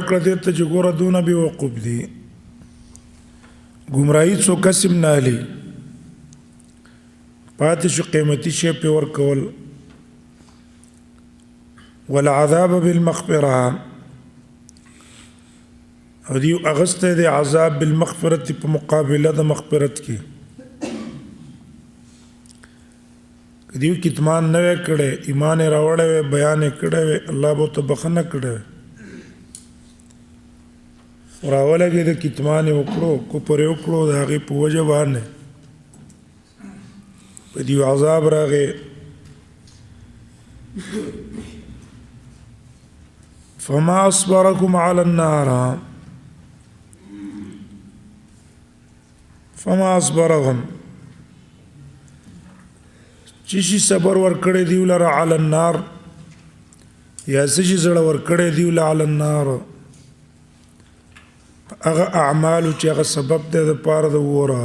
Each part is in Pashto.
کړه دې ته چې ګوره دونه بې وقوف دي ګمراهي څو قسم نه هلي پاتې شو قیمتي شی پې ورکول والعذاب بالمغفره او دیو اغسطه دی عذاب بالمغفرت په مقابله د مغفرت کې دیو کتمان نه کړي ایمان راوړې بیان کړي الله به ته بخنه کړي راولګي د کتمان وکړو کو پر وکړو د هغه په وجه باندې په دیو عذاب راغی فما اصبركم على النار فما اصبرهم چی صبر ورکړې دیو لره على النار یا سشي زړه ورکړې دیو لره على النار هغه اعمال چې هغه سبب دی د پاره د وره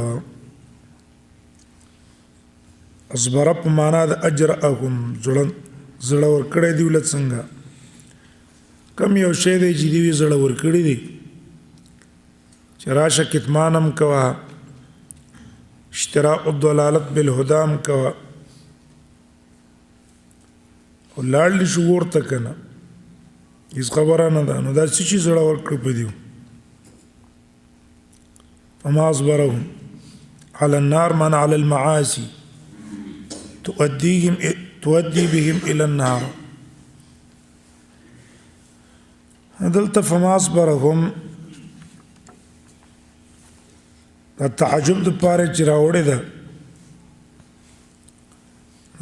اصبر په معنا د اجرهم زړه ورکړې دی ولڅ څنګه کم یو شی دی چې دی زړه ورکړې دی چې راشه کتمانم کوا اشتراء الضلالت بالهدام کوا ولړل شو ورته کنه هیڅ خبره نه ده نو دا څه زړه ورکړې پدیو فما أصبرهم على النار من على المعاصي تؤدي بهم إلى النار دلته فما أصبرهم التعجب د پاره چې راوړی ده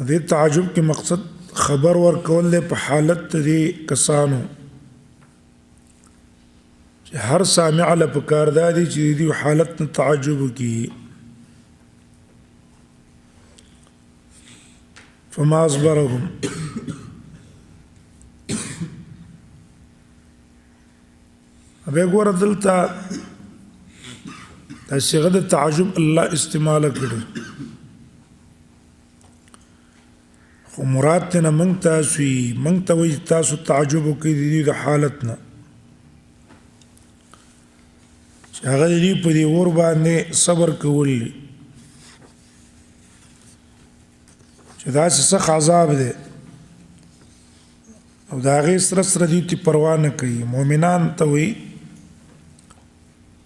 دې تعجب کې مقصد خبر ورکول له په حالت دې کسانو هر سامع له پکار دادي چې دی حالت نه تعجب کی فما اصبرهم ابه ګور دلته د صيغه د تعجب الله استعمال کړي خو مراد ته مونږ ته وي تاسو تعجب کوي د حالت نه هغه دې په دې ور باندې صبر کول چې دا څه عذاب دی او دا غي سره دې ته پروا نه کوي مؤمنان ته وي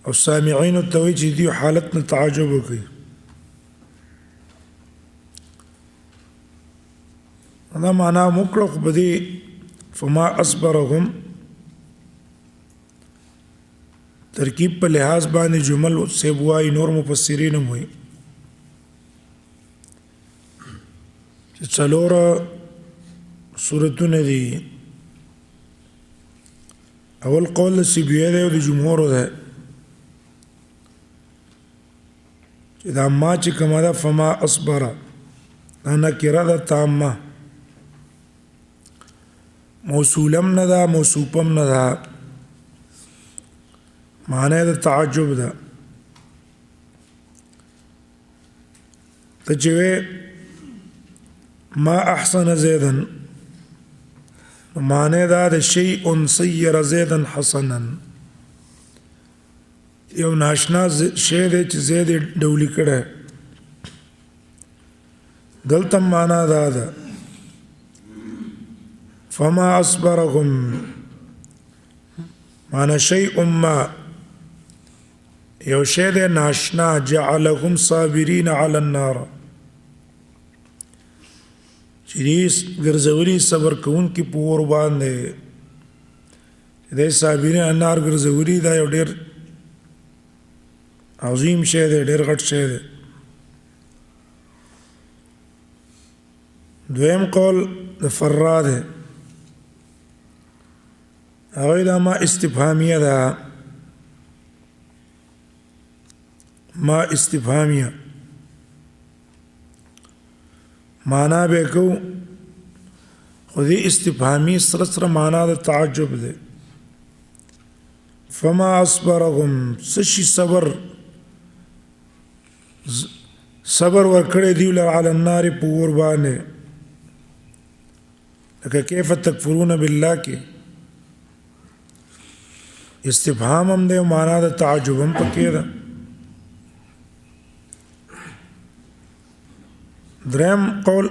او سامعين ته وي چې دې حالت نه تعجب کوي دا معنا مکړه خو بده فما اصبرهم ترکیب په لحاظ باندې جمل سے بوای نور مفسرین هم وي چې څلور سورتونه دي اول قول سیبیه ده او د جمهور ده چې دا ما چې کومه ده فما اصبر انا کراده تامه موصولم نه ده موصوفم نه ده معنی د تعجب ده تجوي ما احسن زيدا معنی دا د شيء صير زيدا حسنا یو ناشنا شی دی چې زید ډولی کړه دلته معنا دا ده فما اصبرهم معنی شيء ما یو شی دی ناشنا جعلهم صابرین علی النار چې دې ګرځولي صبر کوونکي په ور باندې دې صابرین النار ګرځولي دا یو ډېر عظیم شی دی ډېر غټ شی دی دویم قول د فرا ده هغه دا ما استفهامیه ده ما استفهامیه معنا به کو خو دې استفهامي سره معنا د تعجب ده فما اصبرهم سشي صبر ورکړې دی ول علی النار په ور باندې لکه کیف تکفرون بالله کې استفهام هم دی معنا د تعجب هم پکې ده. دریم قول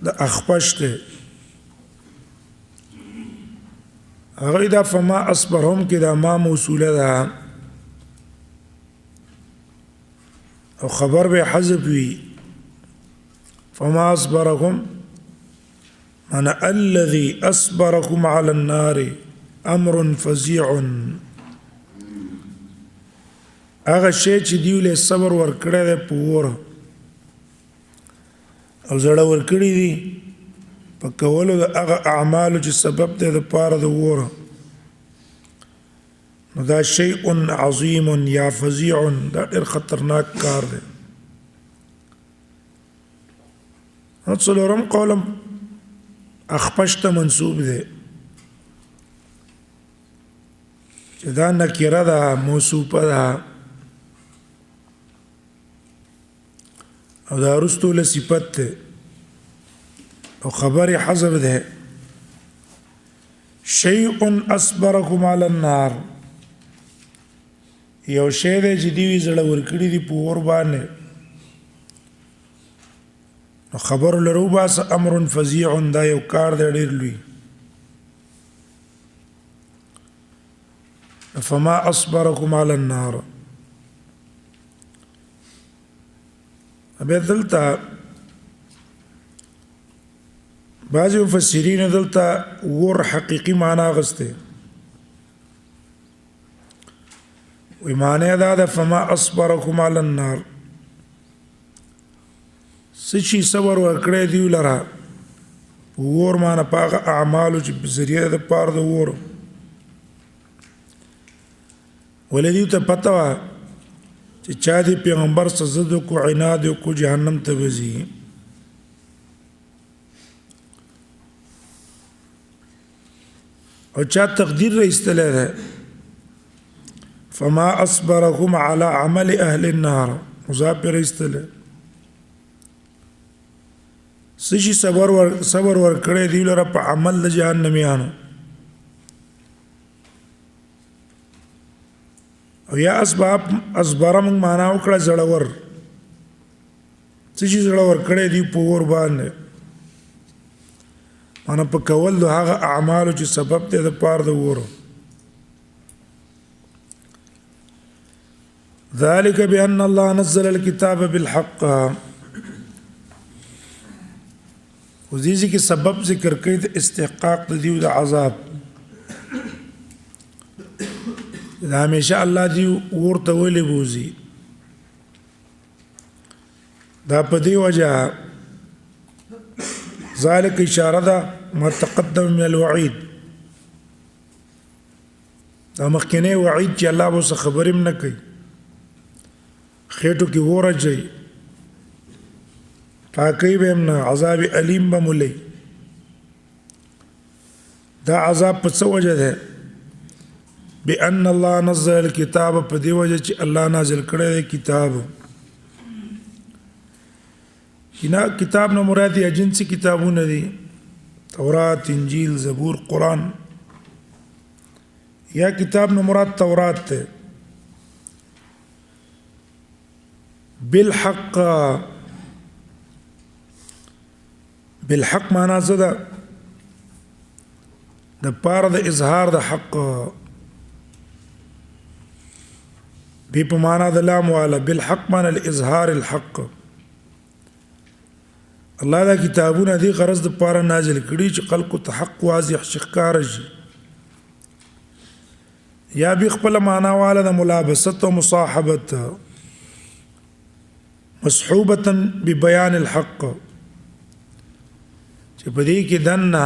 د اخفش دی، هغه دا فما اصبرهم کې دا ما موصوله ده او خبر به حذف وي. فما اصبركم انا الذي اصبركم على النار امر فظيع، هغه شی چې دیو له صبر ورکړی دی په اور او زړه ورکړی دی په کولو د هغه اعمالو چې سبب دی د پاره د اور، نو دا شیء عظیم یا فظیع، دا ډېر خطرناک کار دی. څلورم قولم اخفش ته منسوب دی چې دا نکره ده موصوفه ده او دا رستو له صفت ده او خبر حذف ده. شیء اصبرکم علی النار، یو شی دی چې دوی زړه ورکړي دي په اور باندې، نو خبر لرو باس امر فظیع، دا یو کار دی ډېر لوی. فما اصبرکم علی النار. ابیا دلته بعضی مفسرین دلته ور حقیقی معنا غسته وی معنی دا ده فما اصبرکم علی النار، سچی صبر ورکړی دیو لره ور معنا پاغه اعمالو چې په ذریعه د پاره د ور ولدی ته پته وا چې چا دی پیغمبر سزد کو عناد کو جهنم ته وزي. او چا تقدیر رئیستله ده فما اصبركم على عمل اهل النار، مضاف رئیستله سشي صبر ور کړی دی لره په عمل د جهنميانو. او یا اسباب اصبرم معنا وکړه زړور، سشي زړور کړی دی په ور باندې معنا په کول د هغه اعمالو چې سبب دی د پاره د ور. ذلك بأن الله نزل الكتاب بالحق، وزیزی کی سبب ذکر کړي د استحقاق د دیو د عذاب، دا همیشه الله دیو ورته ولې بوزي، دا په دی وجه ذلك اشاره ده ما تقدم من الوعید، دا مخکنی وعید چې الله به څه خبرم نه کوي خېټو کې ورځي پاکی به هم نه عذاب علیم به مولي. دا عذاب په څه وجه ده؟ بأن الله نزل الكتاب، په دی وجه چې الله نازل کړی دی کتاب. کنا کتاب نه مراد یې جنسي کتابونه دي، تورات، انجیل، زبور، قرآن. یا کتاب نه مراد تورات ته. بالحق، بالحق معنا څه ده؟ د پاره د اظهار د حق، به په معنا د لام والا بالحق معنا الاظهار الحق. الله دا کتابونه دي غرض د پاره نازل کړي چې خلکو ته حق واضح ښکار شي. یا به خپل معنا والا د ملابسه او مصاحبت مصحوبه ببيان الحق، چې په دې کې دنه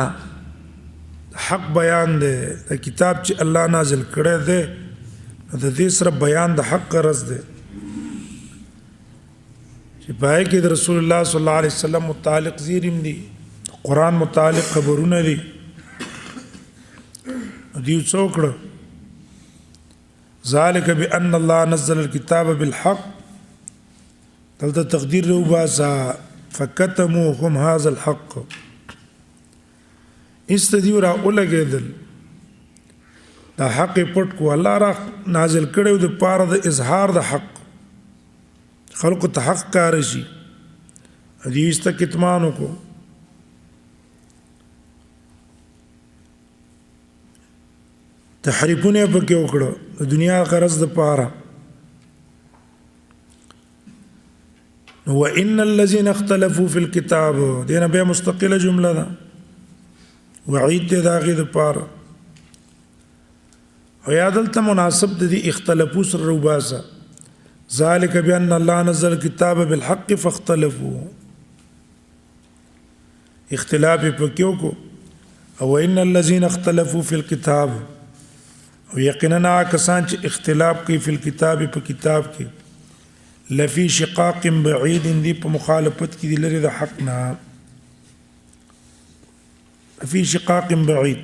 حق بیان دی د کتاب چې الله نازل کړی دی، د دې سره بیان د حق غرض دی چې پای کې د رسول الله صلی الله علیه وسلم متعلق زیرم دي، قرآن متعلق خبرونه دي. دیو څوکړه ذلك بأن الله نزل الكتاب بالحق، دلته تقدیر رو باسا فکتموهم هذا الحق، استدیو را اولګېدل دا حق پټ کو الله را نازل کړو د پاره د اظهار د حق خلق ته حق کار شي حدیث ته کتمان کو تحریفونه پکې وکړو د دنیا غرض د پاره وان الذين اختلفوا في الكتاب دینه به مستقله جمله ده وعید دې داغه د پاره او یادلته مناسب دي اختلافو سره وباسه ذلك بان الله نزل الكتاب بالحق فاختلفوا اختلاف پکيو کو او ان الذين اختلفوا في الكتاب او یقینا کسان چې اختلاف کوي په کتاب په کتاب کې لفي شقاق بعيد دي په مخالفت کې دي لري د حق نه في شقاق بعيد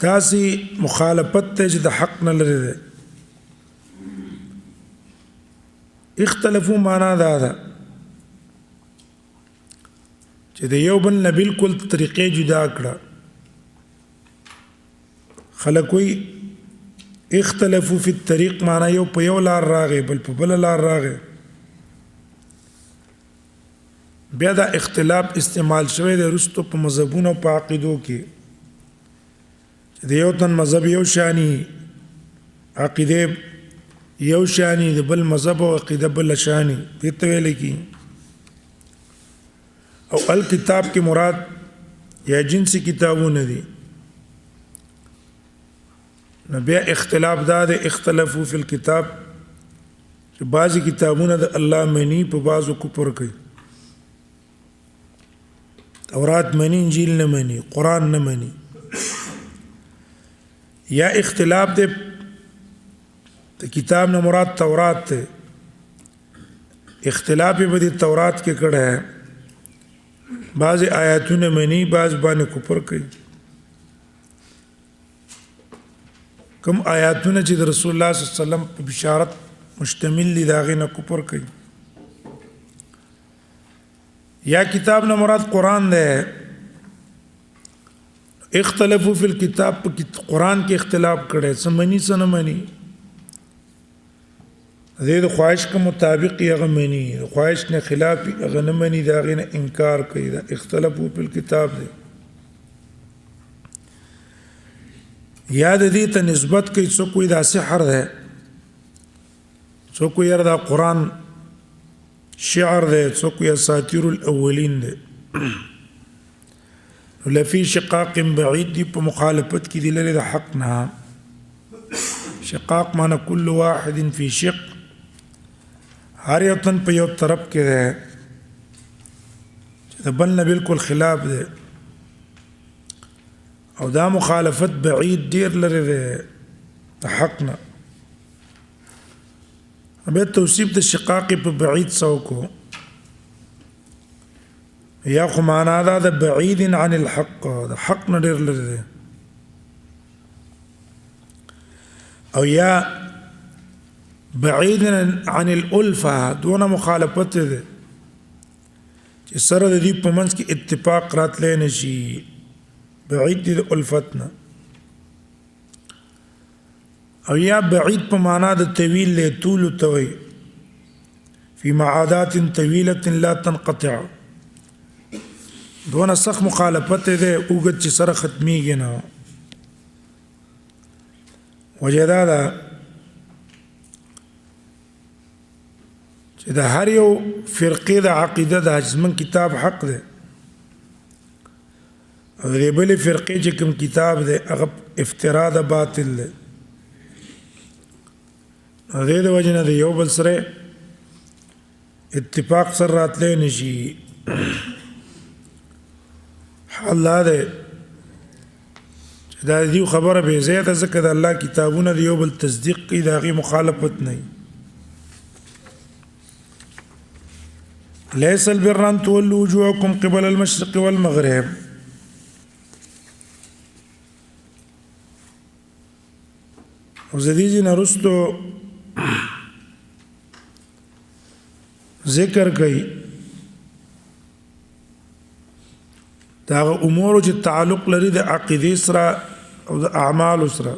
تاسي مخالفت ته د حق نه لري ده اختلافو معنا دا ده چې د یو بل نه بالکل طریقې جدا کړه خلک وی اختلافو فی الطريق معنا یو په یو لار راغی بل په بل لار راغی بیا دا اختلاف استعمال شوی د رستو په مذهبونو په عقیدو کې د یو تن مذهب یو شانی عقیده یو شانی د بل مذهب او عقیده بل شانی دې ته ویل کی او الکتاب کې مراد یا جنسي کتابونه دي نو بیا اختلاف دا د اختلافو فی الكتاب چې بعضی کتابونه د الله منی په بعضو کفر کوي تورات منی انجیل نه منی قرآن نه منی یا اختلاف د کتاب نه مراد تورات ته اختلاف به د تورات کې کړه ہے بعض آیاتونه منی بعض باندې کفر کوي کوم آیاتونه چې د رسول الله صلی الله علیه وسلم په بشارت مشتمل دي داغه نه کفر کوي یا کتاب نه مراد قرآن ده اختلافو فی الكتاب په قرآن کې اختلاف کړي سمنی سنمنی د خواهش کے مطابق هغه منی خواهش نه خلاف هغه نه منی داغه نه انکار کوي دا اختلافو فی الكتاب ده یا د دې ته نسبت کوي څو کوئی دا سحر ده څو کوئی دا قرآن شعر ده څو کوئی اساطیر الاولین ده لفي شقاق بعيد دي په مخالفت کې دي لري د حق نه شقاق معنی كل واحد في شق هر یو تن په یو طرف کې ده چې د بل نه بالکل خلاف ده او دا مخالفت بعید ډیر لري د حق نه به توصیف د شقاق په بعید سوکو یا خو معنا دا د بعید عن الحق د حق نه ډیر لري او یا بعید عن الالفه دون مخالفت ده چې سره د دې په منځ کې اتفاق راتلې نشي بعید دي الفتنا او یا بعید په معنا د طویل له طول توي فی معادات طويله لا تنقطع دون سخ مخالفت ده اوګد چې سره ختميږي نه وجدادا چې د هر یو فرقې د عقیده د حزمن کتاب حق ده او د بل فرقې چې کوم کتاب ده هغه افترا ده باطل ده د دې وجه نه یو بل سره اتفاق سره راتلې نشي حال ده دا دې خبره به زیاته ځکه د الله کتابونه د یو بل تصدیق کوي دغه مخالفت نه ليس البر ان تولوا وجوهكم قبل المشرق والمغرب وزديجي نرستو ذکر کوي دا امور چې تعلق لري د عقیده سره او د اعمال سره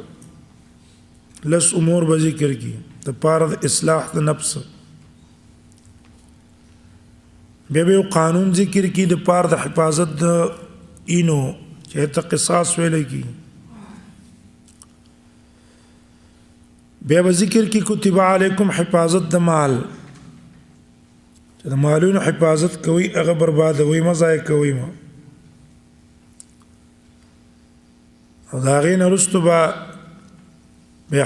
لس امور به ذکر کی د پاره د اصلاح د نفس به قانون ذکر کی د پاره د حفاظت د اینو چې ته قصاص ویل کی به ذکر کی کتب علیکم حفاظت د مال چې د مالونو حفاظت کوي هغه بربادوي مزای کوي ما او دا غین رستو به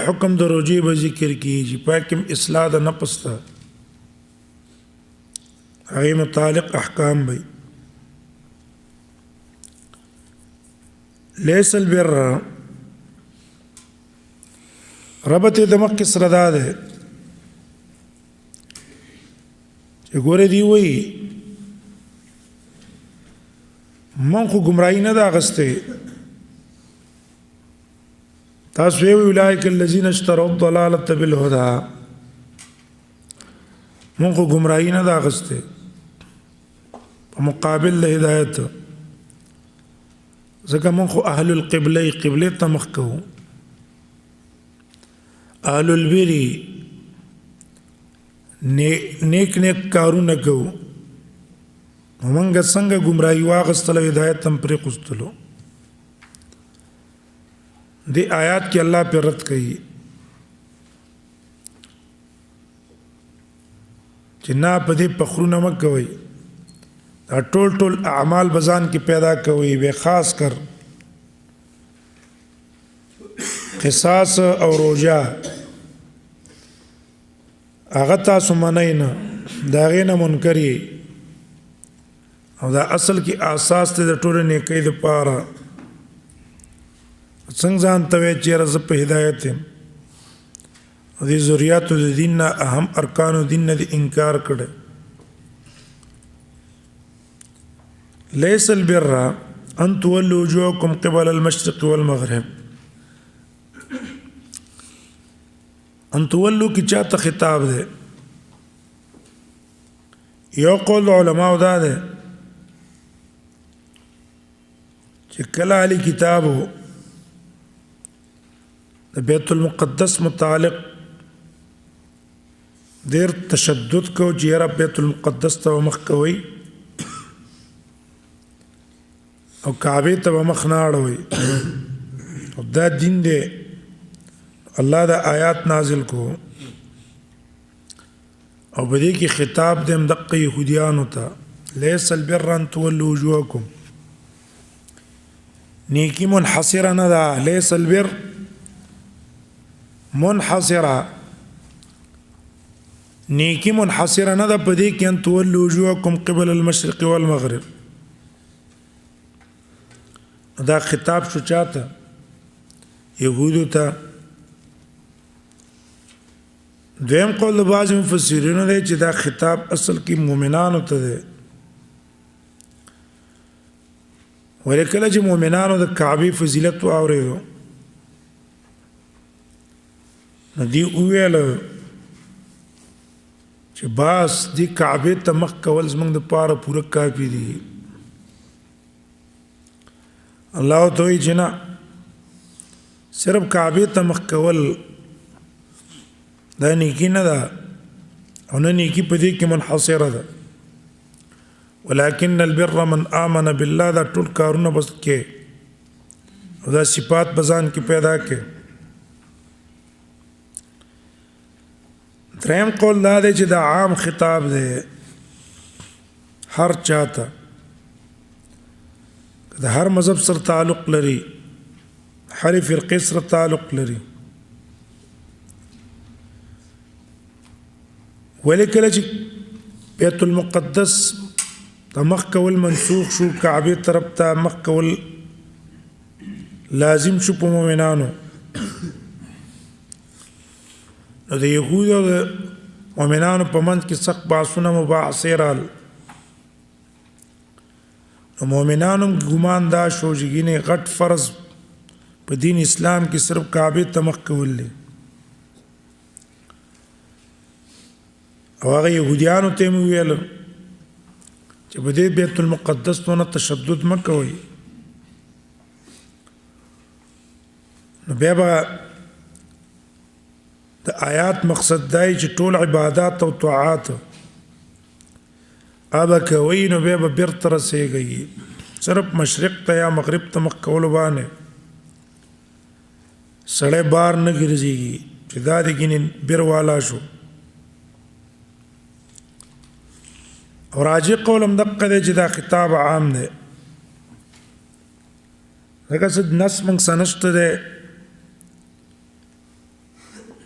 حکم د روجي به ذکر کی چې پاکم اصلاح د نفس ته هغه متعلق احکام به ليس البر ربط د مکه سره ده چې ګوره دی وای من خو گمراهی نه دا غسته تاسو وی اولئک الذین اشتروا الضلاله بالهدى من خو گمراهی نه دا غسته په مقابل له هدایت ځکه من خو اهل القبله قبله ته مخ کوو اهل البری نیک کارونه کوو موږ څنګه گمراهی واغستله هدایت تم پرې قستلو دی آیات کې الله پر رد کوي چې نه په دې پخرونه مکوي دا ټول اعمال بزان کې پیدا کوي به خاص کر قصاص او روجا هغه تاسو منئ نه دا غینه منکرې او دا اصل کې اساس ته د ټول نیکۍ د پاره څنګه ځان ته چې رز په هدایت او دې ذریات د دین نه اهم ارکان دین نه انکار کړي ليس البر ان تولوا وجوهكم قبل المشرق والمغرب ان تولوا کی چاته خطاب ده یو قول علماء دا ده چې کله علی کتابو بیت المقدس متعلق ډیر تشدد کو چې رب بیت المقدس ته مخ کوي او کعبه ته مخ نه اړوي او دا دین دی الله دا آیات نازل کو او بدی کی خطاب دیم دقه يهوديان ته ليس البر ان تولوا وجوهكم نیکی منحصره نه ده ليس البر منحصره نیکی منحصره نه ده پدې کې ان تولوا وجوهكم قبل المشرق والمغرب دا خطاب شو چاته يهودو ته دویم قول بعض مفسرینو دی چې دا خطاب اصل کې مؤمنانو ته دی ولکه چې مؤمنانو د کعبه فضیلت واورېدو ندی ویل چې باس دی کعبه ته مخ کول زمنګ د پاره پوره کافی دی الله ته یې جنا صرف کعبه ته مخ کول دا نیکی نه ده او نه نیکی په دې کې منحصره ده ولكن البر من آمن بالله دا ټول کارونه بس کې او دا صفات بزان کې پیدا کې دریم قول دا دی چې دا عام خطاب دی هر چاته د هر مذهب سره تعلق لري هر فرقه سره تعلق لري ولکه چې بیت المقدس مخ کول منسوخ شو کعبه طرف ته مخ کول لازم شو په مؤمنانو نو د يهودو او مؤمنانو په منځ کې سخت بحثونه مباحثه رال نو مؤمنانو ګمان دا شو چې ګینه غټ فرض په دین اسلام کې صرف کعبه ته مخ کول دي او هغه يهوديانو ته ویل چې په دې بیت المقدس ته تشدد مه کوئ. نو بیا به د آیات مقصد دی چې ټول عبادات او طاعات ابا کوي، نو بیا به بیرته رسېږئ. صرف مشرق ته یا مغرب ته مخ کولو باندې سړی بار نه ګرځېږي چې دا د ګینې بیر والا شو. او راجع قول هم دقه دی چې دا خطاب عام دی، ځکه څه نس موږ سره نشته دی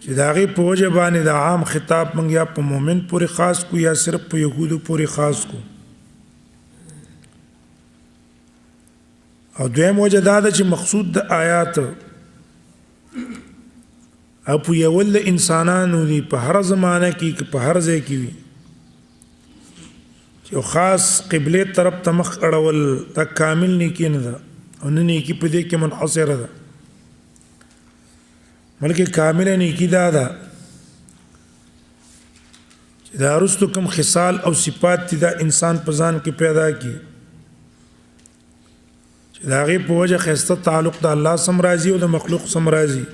چې د هغې په وجه باندې د عام خطاب موږ یا په مؤمن پورې خاص کو یا صرف په یهودو پورې خاص کو. او دویم وجه دا ده چې مقصود د آیات او په یول د انسانانو دي په هر زمانه کې که په هر ځای کې وي چې خاص قبلې طرف ته مخ اړول دا کامل نیکي نه ده او نه نیکي په دې کې منحصره ده، بلکې کامله نیکي دا ده چې دا وروستو کوم خصال او صفات دي دا انسان په ځان کې پیدا کړي چې د هغې په وجه ښایسته تعلق د الله سم راځي او د مخلوق سم راځي.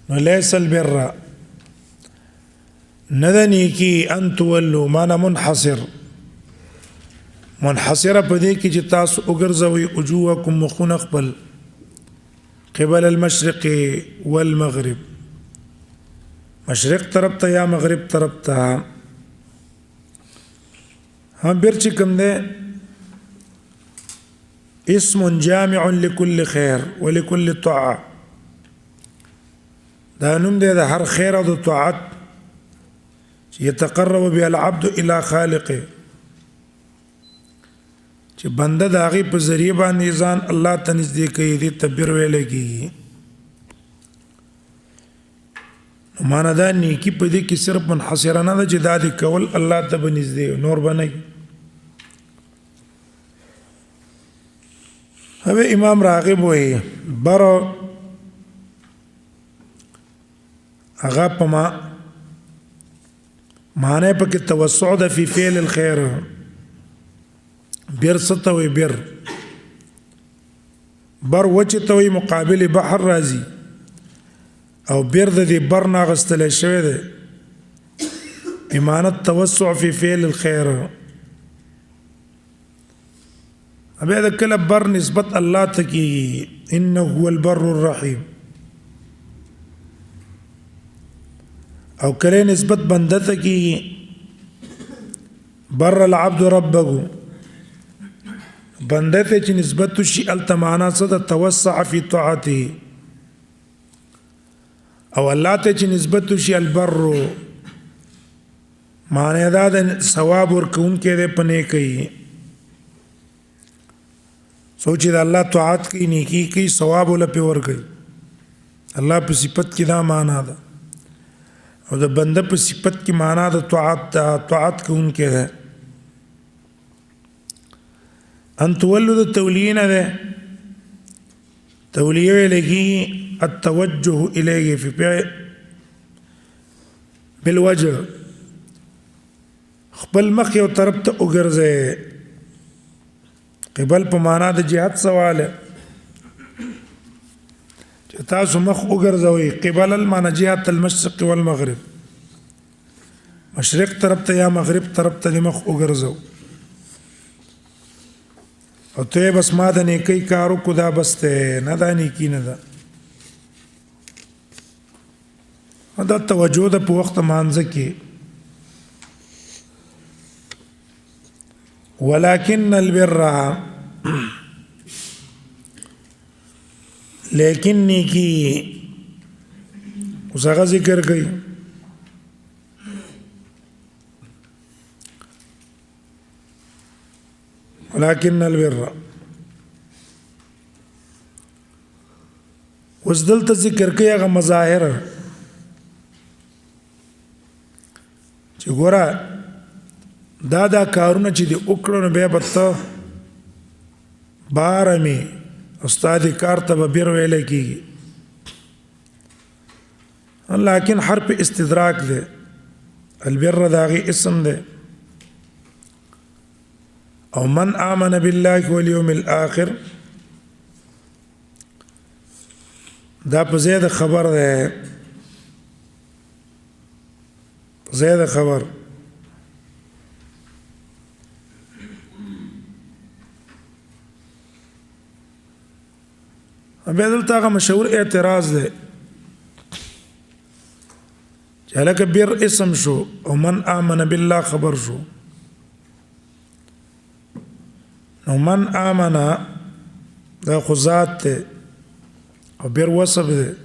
نو لیس البر نه ده نیکي ان تولو معنی منحصره په دې کې چې تاسو وګرځوئ وجوهکم مخونه خپل قبل المشرق والمغرب، مشرق طرف ته یا مغرب طرف ته. هم بیر چې کوم دی اسم جامع لكل خير ولكل طاعة، دا نوم دی د هر خیر او د طاعت چې يتقرب بها العبد الى خالقه، چې بنده د هغې په ذریعه باندې ځان الله ته نږدې کوي. دې ته بر ویلی کېږي. نو معنی دا نیکي په دې کې صرف منحصره نه ده چې دا دې کول الله ته به نږدې نور به نه. હવે امام راغب وایي بر هغه په معنی پکې توسع ده فی فعل الخیر. بیر ستوي بر وچه توي مقابل بحر راځي او بیر د دې بر نه غستل شوی دی بمعنى التوسع في فعل الخير. ابي دا کله بر نسبت الله ته کیږي انه هو البر الرحیم، او کله نسبت بنده ته کیږي بر العبد ربه، بنده ته چې نسبت شي التمانا صد توسع في طاعته، او الله ته چې نسبت شي البر معنی دا د ثواب ورکون کې ده پنه کوي. سوچ د الله طاعت کوي نیکی کوي ثواب ول په ور کوي. الله په صفت کې دا معنا ده او د بنده په صفت کې معنا د طاعت کوون کې ده. ان تولد التولين ده توليه لغي التوجه اليه في بالوجه خپل مخ یو طرف ته وګرځي. قبل په معنا د جهاد سواله چې تاسو مخ وګرځوي قبل المعنى جهات المشرق والمغرب، مشرق طرف ته یا مغرب طرف ته مخ وګرځو او ته بس ما د نیکی کارو کو دا بس ته نه دا نیکی نه ده. دا توجه ده په وخت مانځه کې. ولكن البر لیکن نیکی اوس هغه ذکر کوي ولكن البر اوس دلته ذکر کوي هغه مظاهر چې ګوره دا کارونه چې دی وکړو نو بیا به ته باره مې استاد کار ته به بیر ویلی کېږي. لیکن حرف استدراک دی، البر د هغې اسم دی او من آمن بالله والیوم الاخر دا په زید خبر ده زید خبر بیا دلته هغه مشهور اعتراض ده چې هلکه بیر اسم شو او من آمن بالله خبر شو نو من آمن دا خو ذات ده او بیر وصف ده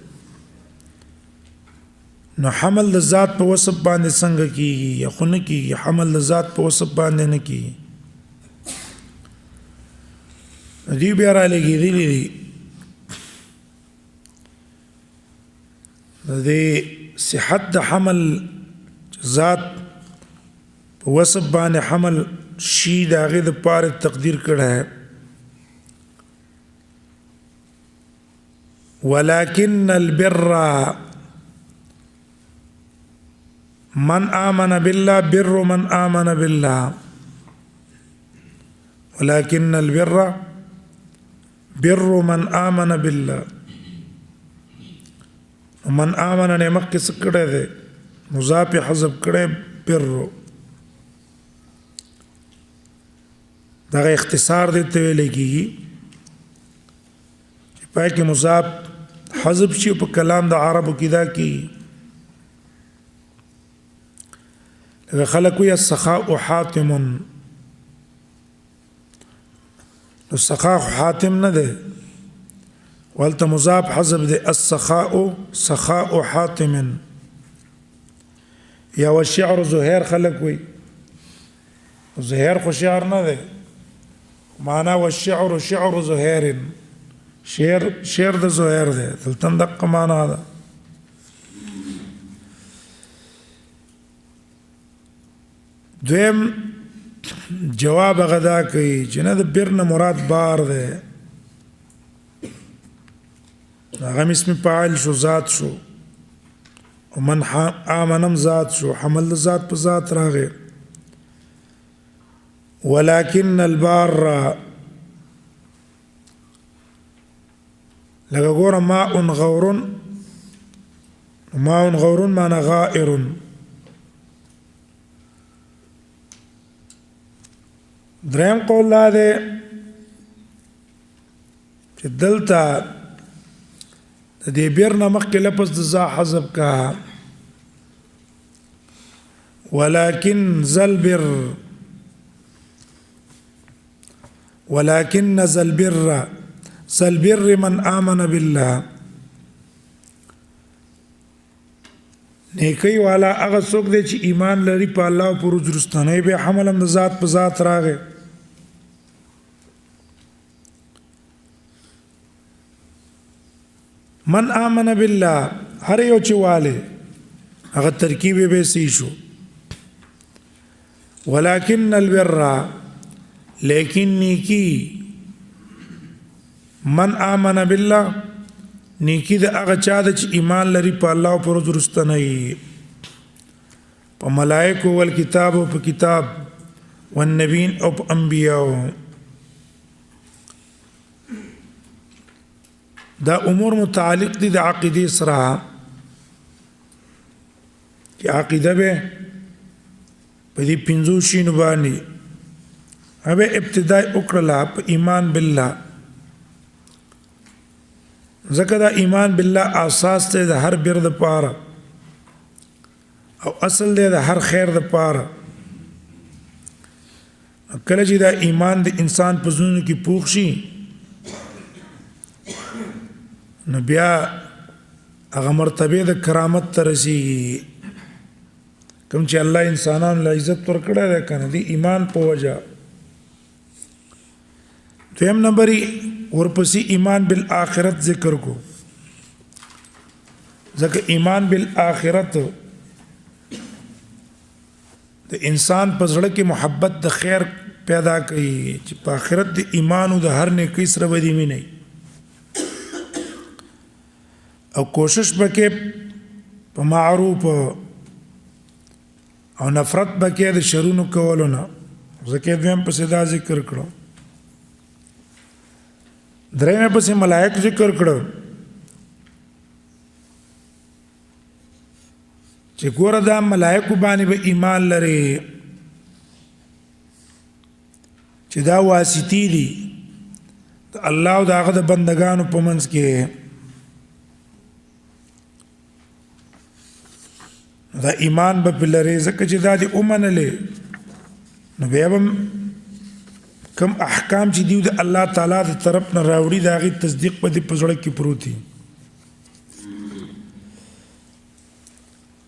نو حمل د ذات په وصف باندې څنګه کیږي یا خو نه کیږي حمل د ذات په وصف باندې نه کیږي دی بیا را لګېدلي دي د صحت د حمل ذات په وصف باندې حمل شي د هغې دپاره تقدیر کړی ولكن البر من آمن بالله بر من آمن بالله ولكن البر بر من آمن بالله من آمن نے مخکې څه کړی دی مضاف یې حذف کړی بر دغه اختصار دی ته ویلی کېږي چې پای کې مضاف حذف شي په کلام د عربو کې دا کېږي لکه خلک وایي السخاء حاتم نو سخاء حاتم نه دی والته مضاف حذف دی السخاء سخاء حاتم یا والشعر زهير خلک وایي زهير خو شعر نه دی معنا والشعر شعر زهير شعر د زهير دی دلته دقه معنا ده دویم جواب غدا کوي چې نه د بر نه مراد بار دی هغه اسم فاعل شو ذات شو ومن آمنم ذات شو حمل ذات په ذات راغی ولكن البار لکه ګوره ماء غور ماء غور معنی غائر دریم قول لا ده چې دلته د دې بیر نه مخکې لفظ د ذا حذف کا ولكن ذل بر ولكن ذل بر من آمن بالله نیکی والا هغه څوک دی چې ایمان لري په الله او پر ورځ وروستنۍ به حمل هم د ذات په ذات راغی من آمن بالله هر یو چې واله هغه ترکیب به سي شو ولكن البر لیکن نیکی من آمن بالله نیکی د هغه چا د چې ایمان لري په الله او پر ورځ وروستنۍ په ملائکو او کتاب او په کتاب والنبیین او په انبیاء دا امور متعلق دي د عقیدې سره چې عقیده به په دې پنځو شینو باندې هغه ابتداء وکړه په ایمان بالله ځکه دا ایمان بالله اساس ته د هر بیر د پاره او اصل دی د هر خیر د پاره کله چې دا ایمان د انسان په زړه کې پوښ شي نو بیا هغه مرتبه د کرامت ته رسیږي کوم چې الله انسانانو له عزت ورکړی دی کنه دی ایمان په وجه دویم نمبرې ورپسې ایمان بالآخرت ذکر کو ځکه ایمان بالآخرت د انسان په زړه کې محبت د خیر پیدا کوي چې په آخرت د ایمان او د هر نیکۍ سره به دې مینه او کوشش وکړي په معروف او نفرت وکړي د شرونو کولو نه ځکه دویم پسې دا ذکر کړو درېمه پسې ملائک ذکر کړو چې ګوره دا ملائکو باندې به ایمان لري چې دا واسطي دي الله او داغه د بندگانو په منځ کې دا ایمان به لري ځکه چې دا دي اومنلې نو بیا هم کم احکام چې دی د الله تعالی د طرف نه راوړي دا غي تصدیق په دې پزړه کې پروتي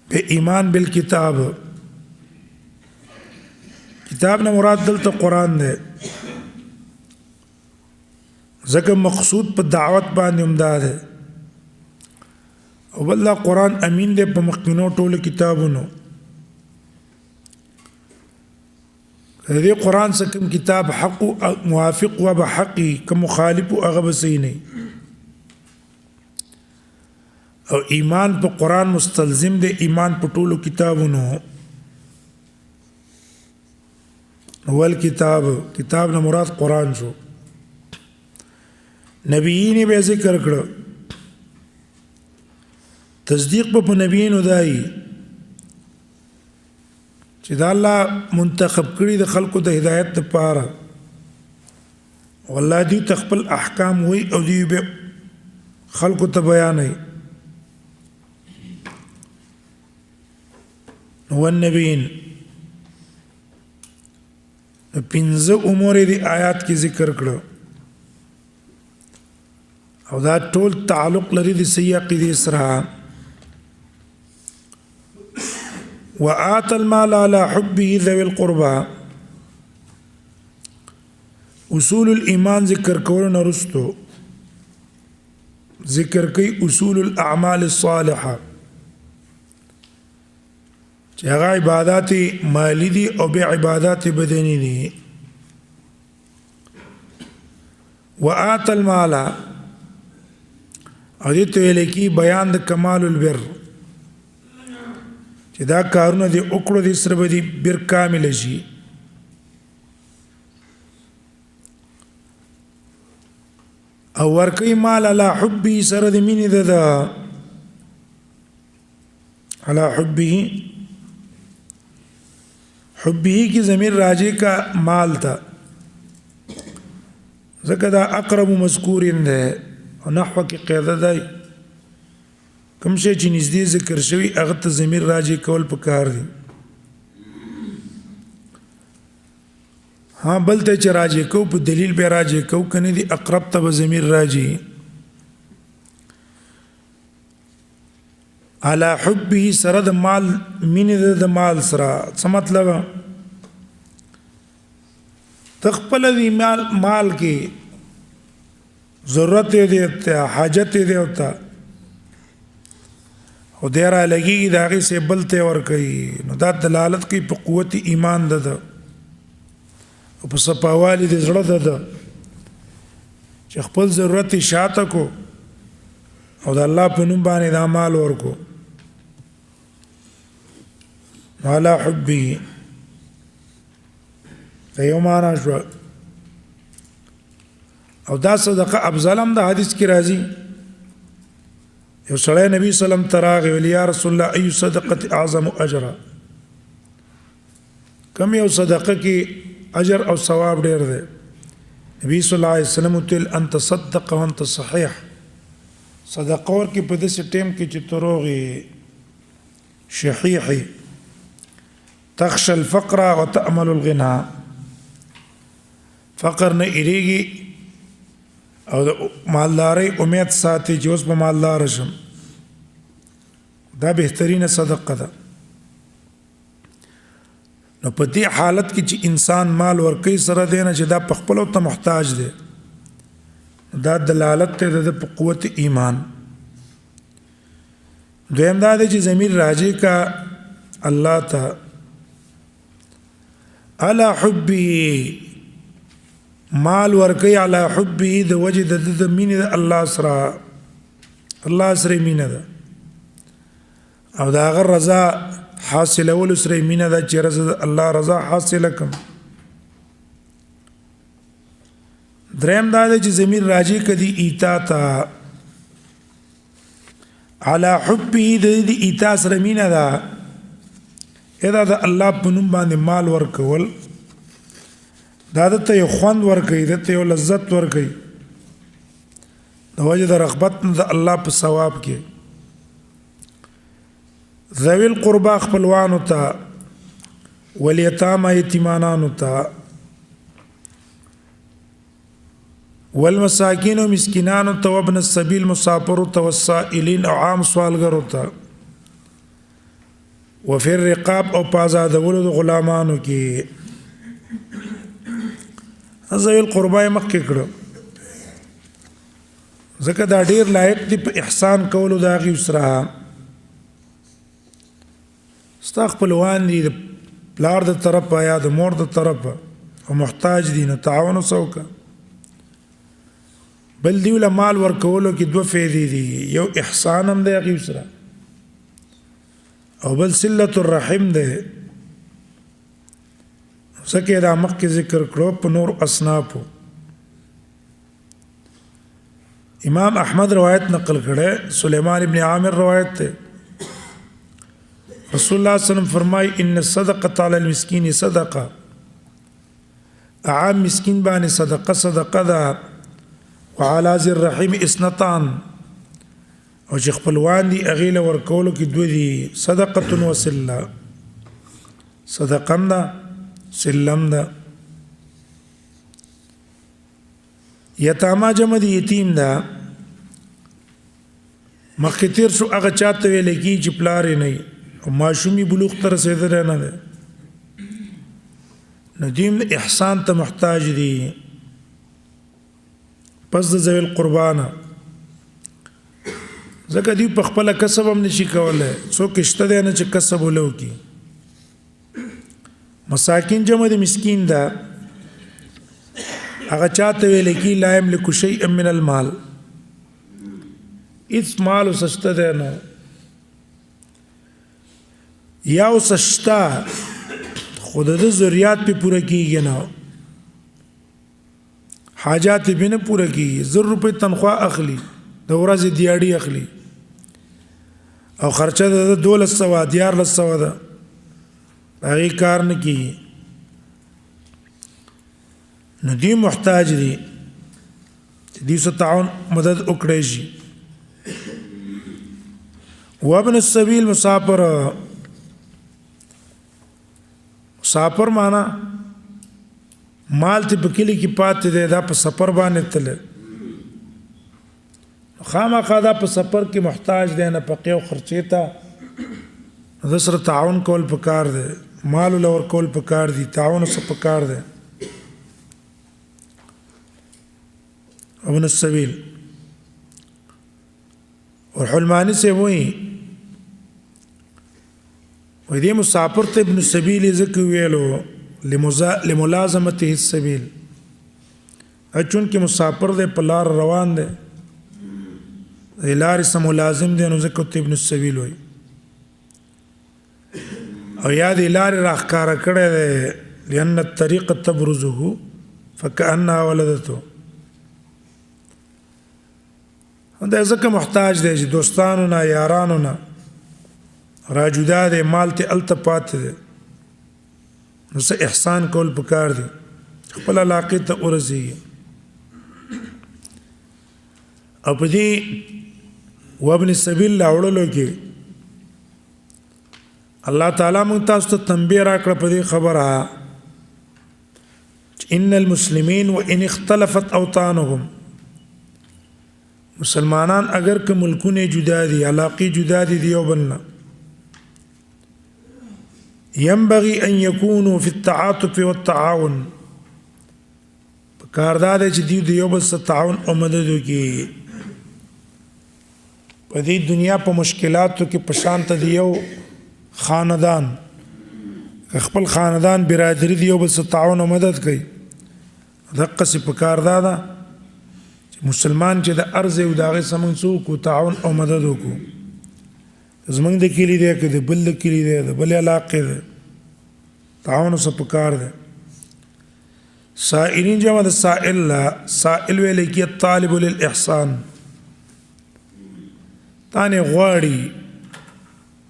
به ایمان بالکتاب کتاب نه مراد دلته قران دی ځکه مقصود په دعوت باندې همدا ده او والله قران امین دی په مخکینو ټولو کتابونو دې قران څخه کوم کتاب حق او موافق و به حقي کوم مخالف او هغه بسې نه او ایمان په قران مستلزم دی ایمان په ټولو کتابونو اول کتاب نه مراد قران شو نبیین به ذکر کړو تصدیق په نبیینو دای چې دا الله منتخب کړي د خلکو د هدایت لپاره والله دې تخپل احکام وي او دې به خلکو ته بیانای هو النبیین پنځه امور دې آیات کې ذکر کړو او دا ټول تعلق لري د سیاق دې سره وآت المال على حبه ذوي القربى اصول الایمان ذکر کول نه رستو ذکر کوي اصول الاعمال الصالحه چې هغه عبادت مالی دي او به عبادت بدني دي وآت المال او دې ته لکی بیان د کمال البر چې دا کارونه دي وکړو دي سره به دي بر کامل شي او ورکی مال علی حبه سره د مینې د علی حبه کی ضمیر راجع کا مال تا ځکه دا اقرب مذکور ده او نحو کې قاعده ده کوم شی چې نږدې ذکر شوی هغه ته ضمیر راجع کول پکار دي ها بل ته چې راجع کو په دلیل به راجع کو کنه دي اقرب ته ضمیر راجع على حبه سره د مال مینه د مال سره څه مطلب تخپل دی مال کې ضرورت دی ته حاجت دی وتا او ډیر لګي دا غي سه بلته ور کوي نو دا دلالت کوي په قوت ایمان ده او په صفاوالي د زړه ده چې خپل ضرورت شاته کو او د الله په نوم باندې د مال ورکو على حبه ایومانا شو او دا صدقه افضلم د حدیث کې راځي یو سړی نبی سلام تراغ ویل یا رسول الله ای صدقه اعظم اجرا کم یو صدقه کې اجر او ثواب ډیر دی نبی صلی الله علیه وسلم تل ان تصدق وانت صحیح صدقه ور کې په دې ټیم کې چې تروغي شحیح تخشى الفقر وتأمل الغنى فقر نه اریږي او مالداري امید ساتي چې اوس په مالدار شم دا بهترینه صدقه ده نو په دې حالت کې چې انسان مال ورکوي سره دینه چې دا په خپل ته محتاج دی دا دلالت ته د قوت ایمان دویم دا دی چې ضمیر راځي کا الله ته على حبه مال ورکی على حبه د وجد د مینه الله سره مینه ده او دا غر رضا حاصل اول سره مینه ده چې رضا الله رضا حاصل کم دریم دا دی چې ضمیر راجع کدي ایتا تا علی حبه د ایتا سره مینه ده ادا د الله په نوم باندې مال ورکول دا ته یو خوند ورکوي دته یو لذت ورکوي د وجه د رغبت د الله په ثواب کې ذوی القربا خپلوانو ته والیتاما یتیمانانو ته والمساکین و مسکینانو ته وابن السبیل مسافرو ته والسائلین او عام سوالګرو ته وفي الرقاب او پازادولو د غلامانو کې ذوی القربا مخکې کړو ځکه دا ډیر لایق دی په احسان کولو د هغې سره ستا خپلوان دي د پلار د طرفه یا د مور د طرفه او محتاج دي نو تعاون وکړه بل دیو له مال ورکولو کې دوه فایدې دي یو احسان هم دی هغې سره او بل صلة الرحم دی ځکه دا مخکې ذکر کړو په نور اصنافو امام احمد روایت نقل کړه سلیمان ابن عامر روایت ته رسول الله صلی الله علیه وسلم فرمای ان الصدقه علی المسکین صدقه عام مسکین باندې صدقه ده وعلى ذي الرحم اثنتان او چې خپلوان دي هغې له ورکولو کې دوه دي صدقه وسله صدقه ده سلم ده یتاما جمع دی یتیم ده مخکې تیر شو هغه چاته ویل کېږي چې پلار یې نه وي او ماشوم یې بلوغ ته رسېدلی نه دی نو دوی هم احسان ته محتاج دي پس د ذوی القربا نه ځکه دوی په خپله کسب هم نشي کولی څوک شته دی نه چې کسب ولو کي مساکین جمع د مسکین ده هغه چاته ویل کېږي لا یملک شیئا من المال هېڅ مال اوس شته دی نه یا اوس شته خو د ده ضروریات پې پوره کېږي نه حاجات یې پې نه پوره کېږي 1000 روپۍ تنخواه اخلي د ورځې دیاړي اخلي او خرچه د 1200 1400 ده هغې کار نه کېږي نو دوی محتاج دي چې دوی سره تعاون مدد وکړی شي وابن السبیل مسافر معنا مال ته په کلي کې پاتې دی دا په سفر باندې تللی خامخا دا په سفر کې محتاج دی نفقې او خرچې ته د سره تعاون کول پکار دی مال له ورکول پکار دي تعاون سره پکار دی ابن السبیل اور حلمانی سے وہی دې مسافر ته ابن السبیل ذکر ویلو لملازمته السبیل چون کې مسافر دی په لار روان دی د لارې سره ملازم دی نو ذکر ته ابن السبیل وایي او یا د لارې راښکاره کړی دی لأن الطریق تبرزه فکأنها ولدته دا ځکه محتاج دی چې دوستانو نه یارانو نه راجدا دی مال ته هلته پاتې دی نو څه احسان کول پکار دی خپل علاقې ته ورسېږي او په دې وابن السبیل راوړلو کې الله تعالی موږ تاسو ته تنبیه راکړه په دې خبره ان المسلمین وان اختلفت اوطانهم مسلمانان اگر که ملکونه جدا دي علاقې جدا دي دیو بلنا ينبغي ان يكونوا في التعاطف والتعاون کاردار چې دیو بل سره تعاون او مدد وکړي په دې دنیا په مشکلاتو کې پشانت دیو خاندان خپل خاندان برادری دیو بل سره تعاون او مدد کوي دغه څه په کاردار مسلمان چې د ارض او داغه سمون څوک تعاون او مدد وکړو زمونږ د کلی دی که د بل د کلی دی د بل علاقې دی تعاون سره پکار دی سائلین جمع د سائل لا سائل ویل کی طالب للاحسان تانه غواړي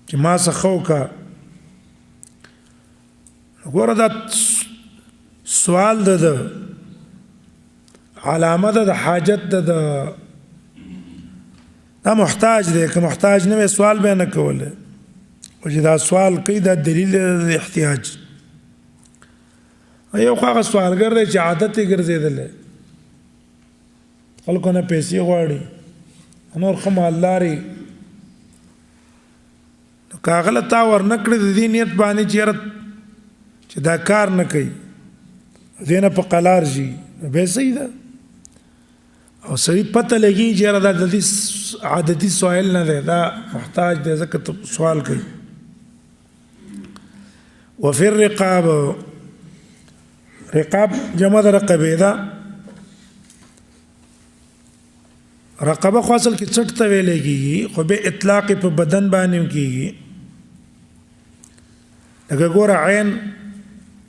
چې ما څخه وکا ګوره دا سوال د علامه د حاجت د دا محتاج دی که محتاج نه وي سوال به نه کوله او چې دا سوال کوي دا دلیل د احتیاج یو هغه سوالګر دی چې عادت یې ګرځېدلی خلکو نه پیسې غواړي نور ښه مالداري نو که هغه له تا ورنه کړې د دې نیت باندې چې یاره چې دا کار نه کوي دې نه په قلار شي نو بیا صحیح ده او سړي پته لګي چې یاره دا د دې عادتي سوال نه دی دا محتاج دی ځکه ته سوال کوي وفي الرقاب رقاب جمع د رقبې ده رقبه خو اصل کې څټ ته ویلې کېږي خو به اطلاق په بدن باندې کېږي لکه ګوره عین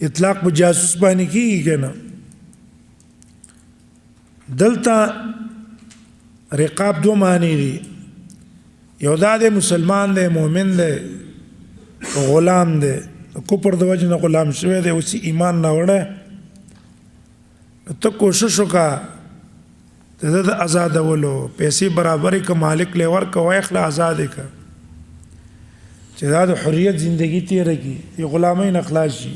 اطلاق په جاسوس باندې کېږي که نه دلته رقاب دو معنی دي یو دا دی مسلمان دی مؤمن دی غلام دی کفر د وجه نه غلام شوی دی اوس ایمان راوړی ته کوشش وکړه د ده د ازادولو پیسې برابرې که مالک لی ورکړه وایخله ازاد یې کړه چې دا د حریت زندګي تېره کړي د غلامۍ نه خلاص شي